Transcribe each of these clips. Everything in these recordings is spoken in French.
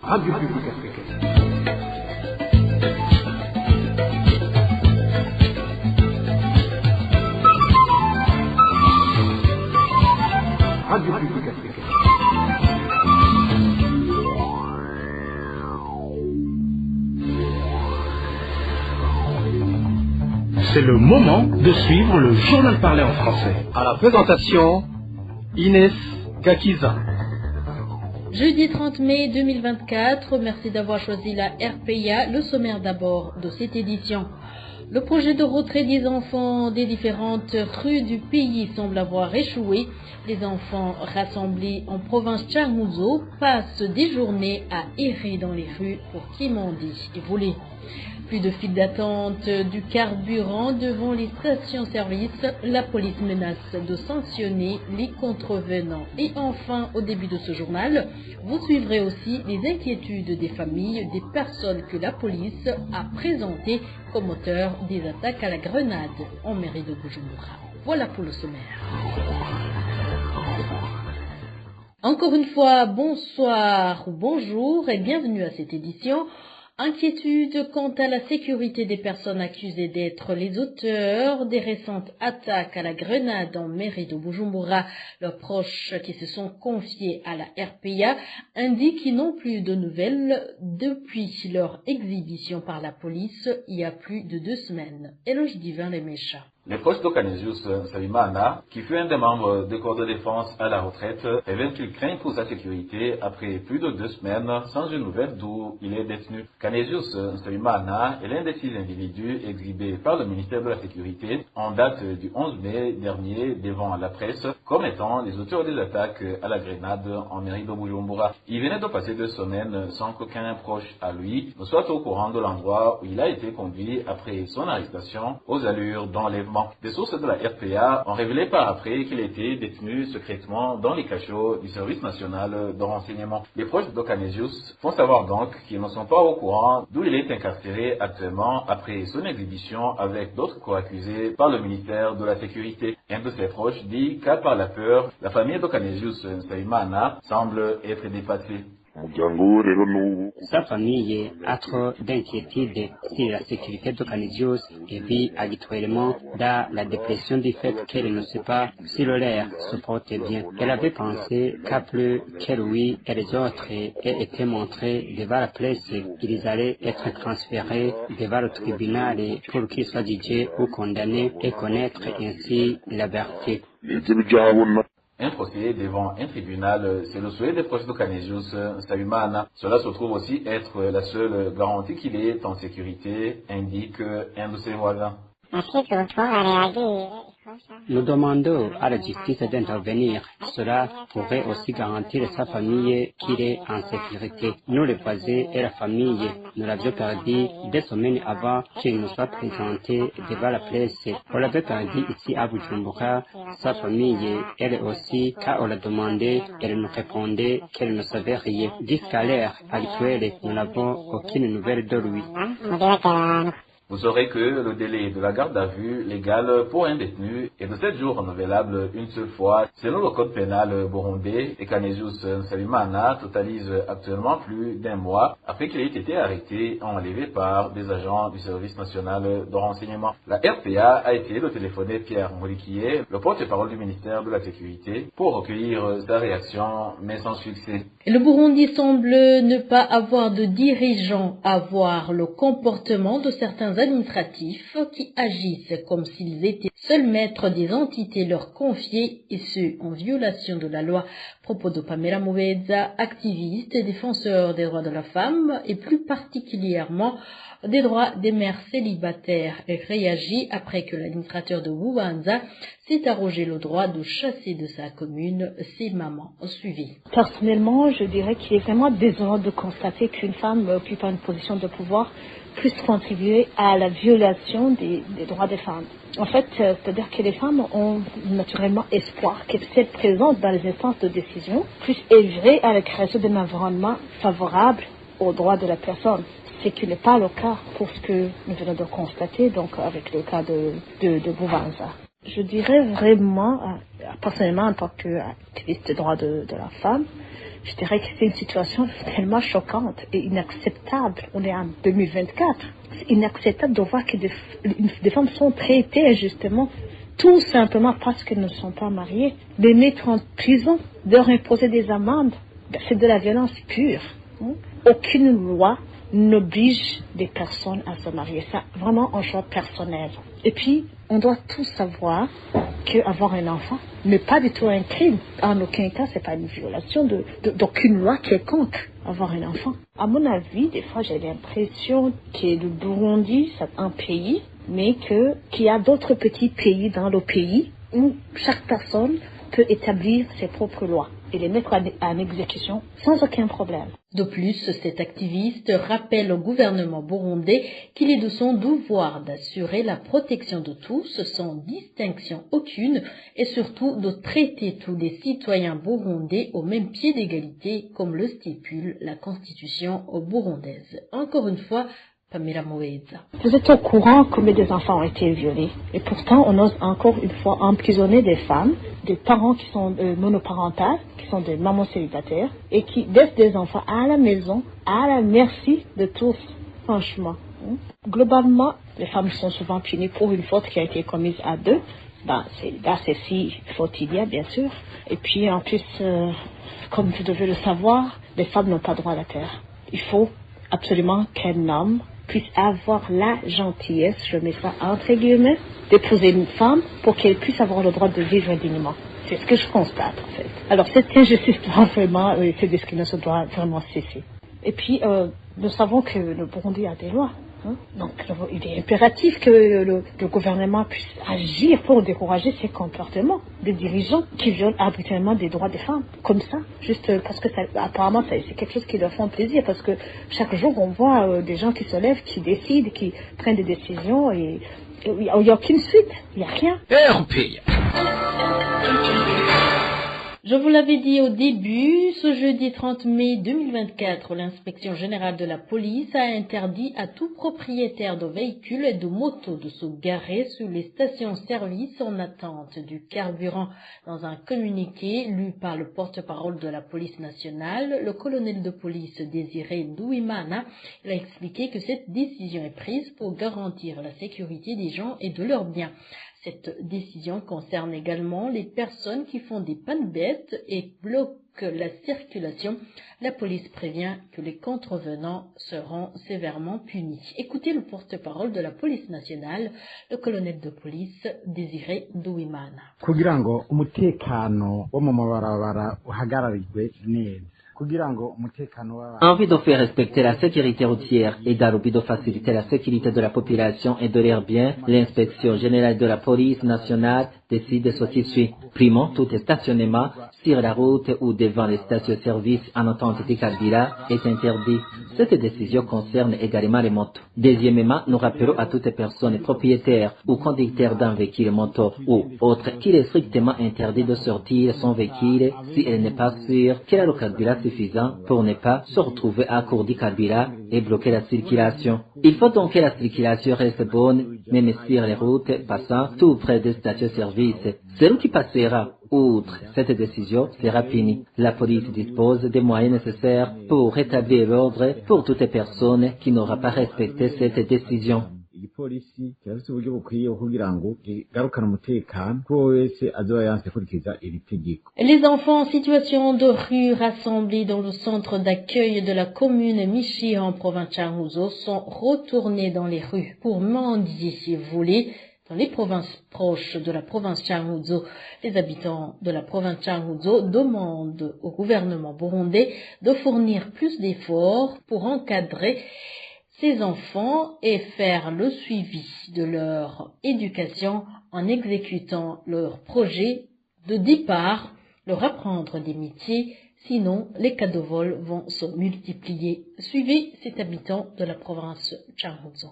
Radio Publique Africaine. Radio Publique Africaine. C'est le moment de suivre le journal parlé en français. À la présentation, Inès Gakiza. Jeudi 30 mai 2024, merci d'avoir choisi la RPA. Le sommaire d'abord de cette édition. Le projet de retrait des enfants des différentes rues du pays semble avoir échoué. Les enfants rassemblés en province Changuzo passent des journées à errer dans les rues pour quémander et voler. Plus de files d'attente du carburant devant les stations-service. La police menace de sanctionner les contrevenants. Et enfin, au début de ce journal, vous suivrez aussi les inquiétudes des familles des personnes que la police a présentées comme auteurs des attaques à la grenade en mairie de Bujumbura. Voilà pour le sommaire. Encore une fois, bonsoir ou bonjour et bienvenue à cette édition. Inquiétude quant à la sécurité des personnes accusées d'être les auteurs des récentes attaques à la grenade en mairie de Bujumbura. Leurs proches qui se sont confiés à la RPA indiquent qu'ils n'ont plus de nouvelles depuis leur exhibition par la police il y a plus de 2 semaines. Éloge Divin les méchants. Les proches de Canisius Salimana, qui fut un des membres du corps de défense à la retraite, révèlent qu'il craint pour sa sécurité après plus de 2 semaines sans une nouvelle d'où il est détenu. Canisius Salimana est l'un des 6 individus exhibés par le ministère de la Sécurité en date du 11 mai dernier devant la presse comme étant les auteurs des attaques à la grenade en mairie de Bujumbura. Il venait de passer 2 semaines sans qu'aucun proche à lui ne soit au courant de l'endroit où il a été conduit après son arrestation aux allures d'enlèvement. Des sources de la RPA ont révélé par après qu'il était détenu secrètement dans les cachots du service national de renseignement. Les proches de Canisius font savoir donc qu'ils ne sont pas au courant d'où il est incarcéré actuellement après son exhibition avec d'autres co-accusés par le ministère de la Sécurité. Un de ses proches dit qu'à part la peur, la famille de Canisius Saimana semble être dépassée. Sa famille a trop d'inquiétude sur la sécurité de Canisius et vit habituellement dans la dépression du fait qu'elle ne sait pas si l'air se porte bien. Elle avait pensé qu'après que lui et les autres aient été montrés devant la presse, ils allaient être transférés devant le tribunal pour qu'ils soient jugés ou condamnés et connaître ainsi la vérité. Un procès devant un tribunal, c'est le souhait des proches de Canisius Salimana. Cela se trouve aussi être la seule garantie qu'il est en sécurité, indique un de ses voisins. Nous demandons à la justice d'intervenir. Cela pourrait aussi garantir sa famille qu'il est en sécurité. Nous, les voisins et la famille, nous l'avions perdu 2 semaines avant qu'il nous soit présenté devant la presse. On l'avait perdu ici à Bujumbura. Sa famille, elle aussi, quand on l'a demandé, elle nous répondait qu'elle ne savait rien. Jusqu'à l'heure actuelle, nous n'avons aucune nouvelle de lui. Vous saurez que le délai de la garde à vue légale pour un détenu est de 7 jours renouvelable une seule fois selon le code pénal burundais et Canisius Salimana totalise actuellement plus d'1 mois après qu'il ait été arrêté et enlevé par des agents du service national de renseignement. La RPA a été de téléphoner Pierre Moliquier, le porte-parole du ministère de la Sécurité, pour recueillir sa réaction, mais sans succès. Le Burundi semble ne pas avoir de dirigeants, avoir le comportement de certains administratifs qui agissent comme s'ils étaient seuls maîtres des entités leur confiées et ce, en violation de la loi. Propos de Pamela Moueza, activiste et défenseur des droits de la femme et plus particulièrement des droits des mères célibataires, et réagit après que l'administrateur de Bubanza s'est arrogé le droit de chasser de sa commune ses mamans suivies. Personnellement, je dirais qu'il est vraiment désolant de constater qu'une femme occupant une position de pouvoir puisse contribuer à la violation des droits des femmes. En fait, c'est-à-dire que les femmes ont naturellement espoir qu'elles soient présentes dans les instances de décision, puissent œuvrer à la création d'un environnement favorable aux droits de la personne. Ce qui n'est pas le cas pour ce que nous venons de constater, donc avec le cas de Bubanza. Je dirais vraiment, personnellement en tant qu'activiste des droits de la femme, Je dirais que c'est une situation tellement choquante et inacceptable. On est en 2024. C'est inacceptable de voir que des femmes sont traitées injustement, tout simplement parce qu'elles ne sont pas mariées. Les mettre en prison, leur imposer des amendes, c'est de la violence pure. Aucune loi n'oblige des personnes à se marier. C'est vraiment un choix personnel. Et puis, on doit tous savoir qu'avoir un enfant n'est pas du tout un crime. En aucun cas, c'est pas une violation d'aucune loi quelconque, avoir un enfant. À mon avis, des fois, j'ai l'impression que le Burundi, c'est un pays, mais qu'il y a d'autres petits pays dans le pays où chaque personne peut établir ses propres lois et les mettre en exécution sans aucun problème. De plus, cet activiste rappelle au gouvernement burundais qu'il est de son devoir d'assurer la protection de tous sans distinction aucune et surtout de traiter tous les citoyens burundais au même pied d'égalité comme le stipule la constitution burundaise. Encore une fois, Pamela Moeza. Vous êtes au courant combien des enfants ont été violés et pourtant on ose encore une fois emprisonner des femmes, des parents qui sont monoparentales, qui sont des mamans célibataires et qui laissent des enfants à la maison, à la merci de tous, franchement. Globalement, les femmes sont souvent punies pour une faute qui a été commise à deux. C'est si faute il y a, bien sûr. Et puis en plus, comme vous devez le savoir, les femmes n'ont pas droit à la terre. Il faut absolument qu'un homme puisse avoir la gentillesse, je mets ça entre guillemets, d'épouser une femme pour qu'elle puisse avoir le droit de vivre dignement. C'est ce que je constate en fait. Alors cette injustice doit vraiment, cette discrimination doit vraiment cesser. Et puis nous savons que le Burundi a des lois. Donc il est impératif que le gouvernement puisse agir pour décourager ces comportements des dirigeants qui violent arbitrairement des droits des femmes, comme ça, juste parce que apparemment c'est quelque chose qui leur fait plaisir, parce que chaque jour on voit des gens qui se lèvent, qui décident, qui prennent des décisions et il n'y a aucune suite, il n'y a rien. Je vous l'avais dit au début, ce jeudi 30 mai 2024, l'inspection générale de la police a interdit à tout propriétaire de véhicules et de motos de se garer sur les stations-service en attente du carburant. Dans un communiqué lu par le porte-parole de la police nationale, le colonel de police Désiré Douimana, il a expliqué que cette décision est prise pour garantir la sécurité des gens et de leurs biens. Cette décision concerne également les personnes qui font des pannes bêtes et bloquent la circulation. La police prévient que les contrevenants seront sévèrement punis. Écoutez le porte-parole de la police nationale, le colonel de police Désiré Douimana. Kugira ngo umutekano wo mu mabarabara uhagararirwe neza. Envie de faire respecter la sécurité routière et dans le but de faciliter la sécurité de la population et de leurs biens, l'inspection générale de la police nationale décide ceci suit. Primons, tout stationnement sur la route ou devant les stations-service en attente du carburant est interdit. Cette décision concerne également les motos. Deuxièmement, nous rappelons à toute personne propriétaire ou conducteur d'un véhicule moto ou autre qu'il est strictement interdit de sortir son véhicule si elle n'est pas sûre qu'elle a le carburant suffisant pour ne pas se retrouver à court du carburant et bloquer la circulation. Il faut donc que la circulation reste bonne, même sur les routes passant tout près des stations-service. Celui qui passera outre cette décision sera puni. La police dispose des moyens nécessaires pour rétablir l'ordre pour toute personne qui n'aura pas respecté cette décision. Les enfants en situation de rue rassemblés dans le centre d'accueil de la commune Michi en province Changuzo sont retournés dans les rues pour mendier et voler. Dans les provinces proches de la province Changuzo, les habitants de la province Changuzo demandent au gouvernement burundais de fournir plus d'efforts pour encadrer ces enfants et faire le suivi de leur éducation en exécutant leur projet de départ, leur apprendre des métiers, sinon les cas de vol vont se multiplier. Suivez cet habitant de la province Changuzo.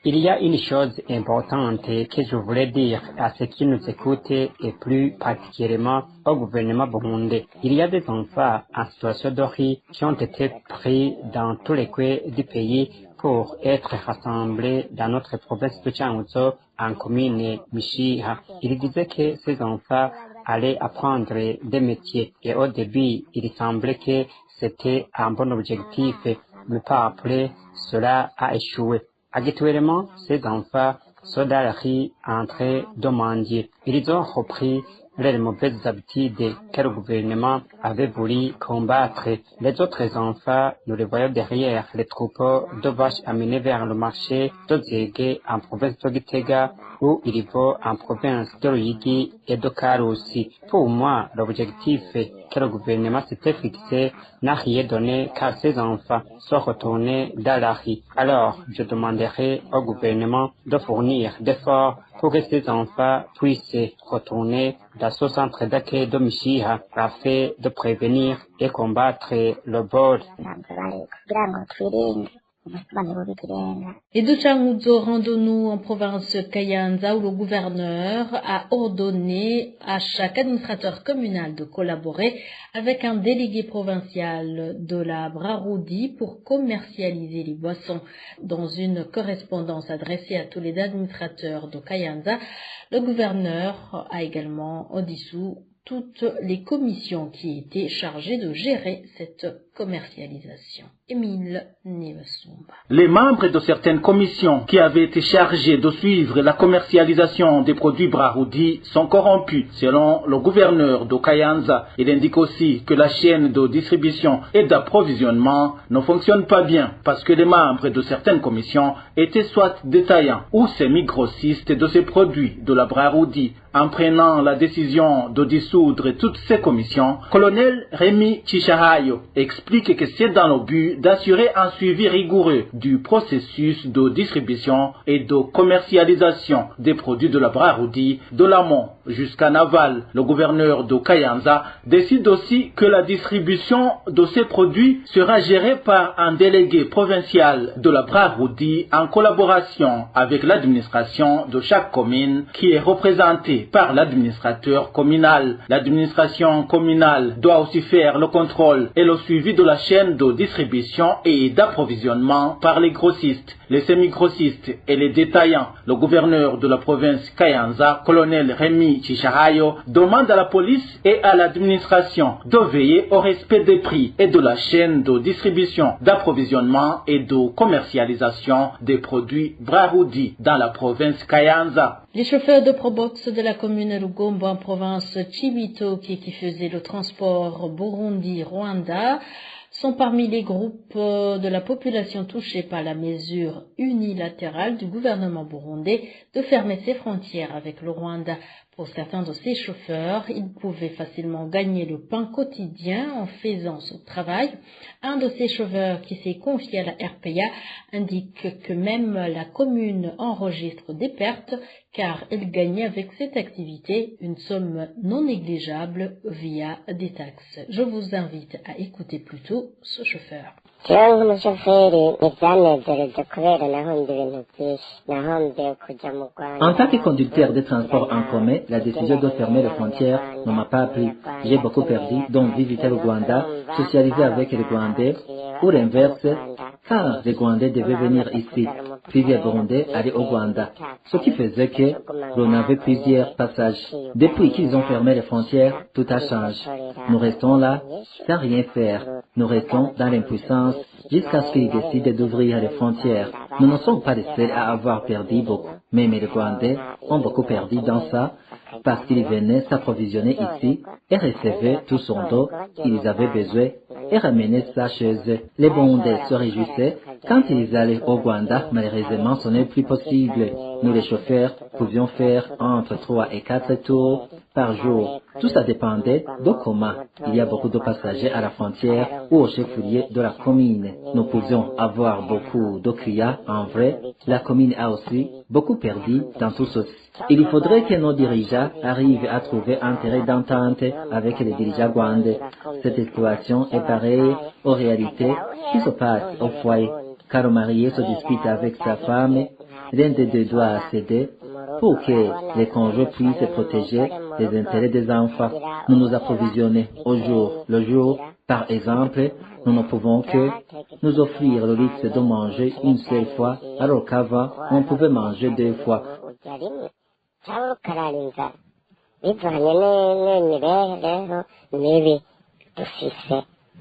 Il y a une chose importante que je voulais dire à ceux qui nous écoutent et plus particulièrement au gouvernement burundais. Il y a des enfants en situation de rue qui ont été pris dans tous les coins du pays pour être rassemblés dans notre province de Changuzo en commune Mishiha. Il disait que ces enfants allaient apprendre des métiers. Et au début, il semblait que c'était un bon objectif, mais pas après, cela a échoué. Actuellement, ces enfants sont dans la rue en train de manger. Ils ont repris les mauvaises habitudes que le gouvernement avait voulu combattre. Les autres enfants, nous les voyons derrière les troupeaux de vaches amenés vers le marché de Zégué en province de Gitega ou il vont en province de Ruyigi et de Karusi. Pour moi, l'objectif que le gouvernement s'était fixé n'a rien donné car ces enfants sont retournés dans la rue. Alors, je demanderai au gouvernement de fournir des efforts pour que ces enfants puissent retourner dans ce centre d'accueil de Mishiha afin de prévenir et combattre le vol. Et de Changuzo, rendons-nous en province Kayanza où le gouverneur a ordonné à chaque administrateur communal de collaborer avec un délégué provincial de la Braroudi pour commercialiser les boissons. Dans une correspondance adressée à tous les administrateurs de Kayanza, le gouverneur a également dissous toutes les commissions qui étaient chargées de gérer cette commercialisation. Émile Nevesumba. Les membres de certaines commissions qui avaient été chargées de suivre la commercialisation des produits Braroudi sont corrompus, selon le gouverneur de Kayanza. Il indique aussi que la chaîne de distribution et d'approvisionnement ne fonctionne pas bien parce que les membres de certaines commissions étaient soit détaillants ou semi-grossistes de ces produits de la Braroudi. En prenant la décision de dissoudre toutes ces commissions, colonel Rémi Chichahayo explique que c'est dans le but d'assurer un suivi rigoureux du processus de distribution et de commercialisation des produits de la Braroudi de l'amont jusqu'à Naval. Le gouverneur de Kayanza décide aussi que la distribution de ces produits sera gérée par un délégué provincial de la Braroudi en collaboration avec l'administration de chaque commune qui est représentée par l'administrateur communal. L'administration communale doit aussi faire le contrôle et le suivi de la chaîne de distribution et d'approvisionnement par les grossistes, les semi-grossistes et les détaillants. Le gouverneur de la province Kayanza, colonel Rémi Chichahayo, demande à la police et à l'administration de veiller au respect des prix et de la chaîne de distribution, d'approvisionnement et de commercialisation des produits Braroudi dans la province Kayanza. Les chauffeurs de Probox de la commune Lugombo en province Chibitoke qui faisaient le transport Burundi-Rwanda sont parmi les groupes de la population touchés par la mesure unilatérale du gouvernement burundais de fermer ses frontières avec le Rwanda. Pour certains de ces chauffeurs, ils pouvaient facilement gagner le pain quotidien en faisant ce travail. Un de ces chauffeurs qui s'est confié à la RPA indique que même la commune enregistre des pertes car elle gagnait avec cette activité une somme non négligeable via des taxes. Je vous invite à écouter plutôt ce chauffeur. En tant que conducteur de transport en commun, la décision de fermer les frontières ne m'a pas plu. J'ai beaucoup perdu, donc visiter le Rwanda, socialiser avec les Rwandais, ou l'inverse, quand les Rwandais devaient venir ici, plusieurs Burundais allaient au Rwanda. Ce qui faisait que l'on avait plusieurs passages. Depuis qu'ils ont fermé les frontières, tout a changé. Nous restons là, sans rien faire. Nous restons dans l'impuissance jusqu'à ce qu'ils décident d'ouvrir les frontières. Nous ne sommes pas les seuls à avoir perdu beaucoup. Même les Rwandais ont beaucoup perdu dans ça parce qu'ils venaient s'approvisionner ici et recevaient tout son dos qu'ils avaient besoin et ramenaient ça chez eux. Les Burundais se réjouissaient quand ils allaient au Rwanda. Malheureusement, ce n'est plus possible. Nous, les chauffeurs, pouvions faire entre 3 et 4 tours par jour. Tout ça dépendait de comment. Il y a beaucoup de passagers à la frontière ou au chef-lieu de la commune. Nous pouvions avoir beaucoup de clients. En vrai, la commune a aussi beaucoup perdu dans tout ceci. Il faudrait que nos dirigeants arrivent à trouver un terrain d'entente avec les dirigeants rwandais. Cette situation est pareille aux réalités qui se passent au foyer. Car le marié se dispute avec sa femme, l'un des deux doit céder pour que les conjoints puissent protéger les intérêts des enfants. Nous nous approvisionnons au jour le jour. Par exemple, nous ne pouvons que nous offrir le luxe de manger une seule fois, alors qu'avant, on pouvait manger 2 fois. bivanye n'imibereho mibi dufise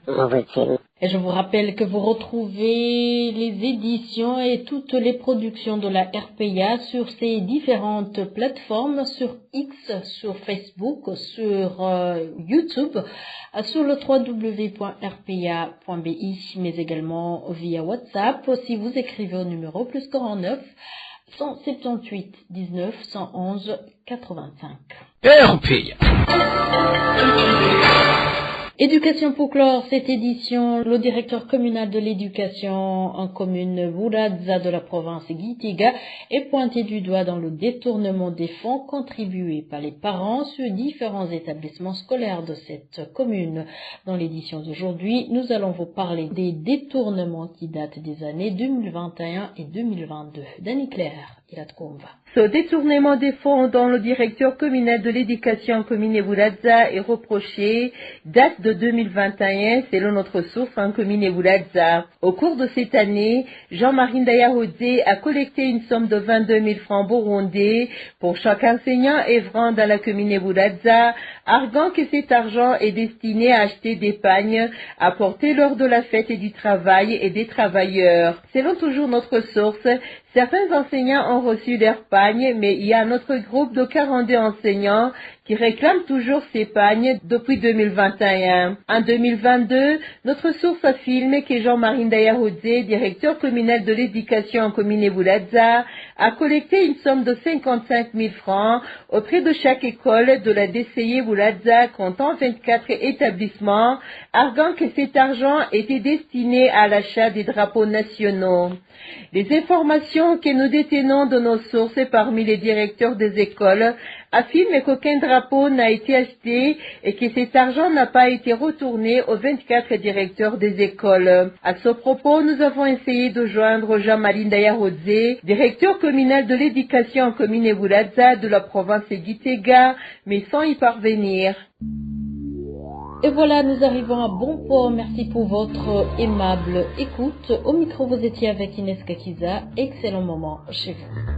mu buzima. Et je vous rappelle que vous retrouvez les éditions et toutes les productions de la RPA sur ces différentes plateformes, sur X, sur Facebook, sur YouTube, sur le www.rpa.bi, mais également via WhatsApp. Si vous écrivez au numéro +49 178 19 111 85. RPA. Éducation pour clore cette édition, le directeur communal de l'éducation en commune Buradza de la province Gitega est pointé du doigt dans le détournement des fonds contribués par les parents sur différents établissements scolaires de cette commune. Dans l'édition d'aujourd'hui, nous allons vous parler des détournements qui datent des années 2021 et 2022. Dani Claire, Iratkomva. Ce détournement des fonds dont le directeur communal de l'éducation en commune Buradza est reproché date de 2021, selon notre source en commune Buradza. Au cours de cette année, Jean-Marie Ndayahodze a collecté une somme de 22 000 francs burundais pour chaque enseignant œuvrant dans la commune Buradza, arguant que cet argent est destiné à acheter des pagnes apportés lors de la fête du travail et des travailleurs. Selon toujours notre source, certains enseignants ont reçu leur pagne, mais il y a un autre groupe de 42 enseignants qui réclament toujours ces pagnes depuis 2021. En 2022, notre source affirme que Jean-Marie Ndayahodze, directeur communal de l'éducation en commune Buradza, a collecté une somme de 55 000 francs auprès de chaque école de la DCI Buradza comptant 24 établissements, arguant que cet argent était destiné à l'achat des drapeaux nationaux. Les informations que nous détenons de nos sources parmi les directeurs des écoles affirment qu'aucun drapeau n'a été acheté et que cet argent n'a pas été retourné aux 24 directeurs des écoles. À ce propos, nous avons essayé de joindre Jean-Marie Ndayahodze, directeur communal de l'éducation en commune Buradza de la province Gitega, mais sans y parvenir. Et voilà, nous arrivons à bon port. Merci pour votre aimable écoute. Au micro, vous étiez avec Ines Kakiza. Excellent moment chez vous.